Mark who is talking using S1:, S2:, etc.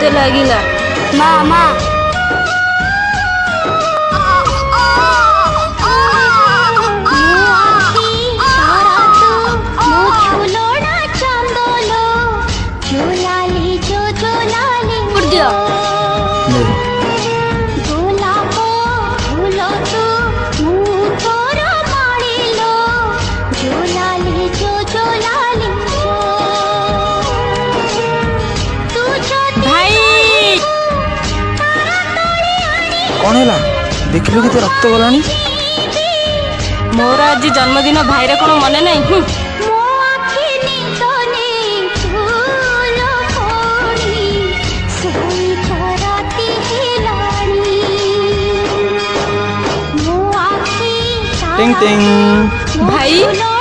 S1: କେତେ ଲାଗିଲା?
S2: ମା ମା
S3: कौन है देखिल के रक्त गलानी
S1: मोर आज जन्मदिन भाईर कौन मन नहीं
S3: टिंग टिंग
S1: भाई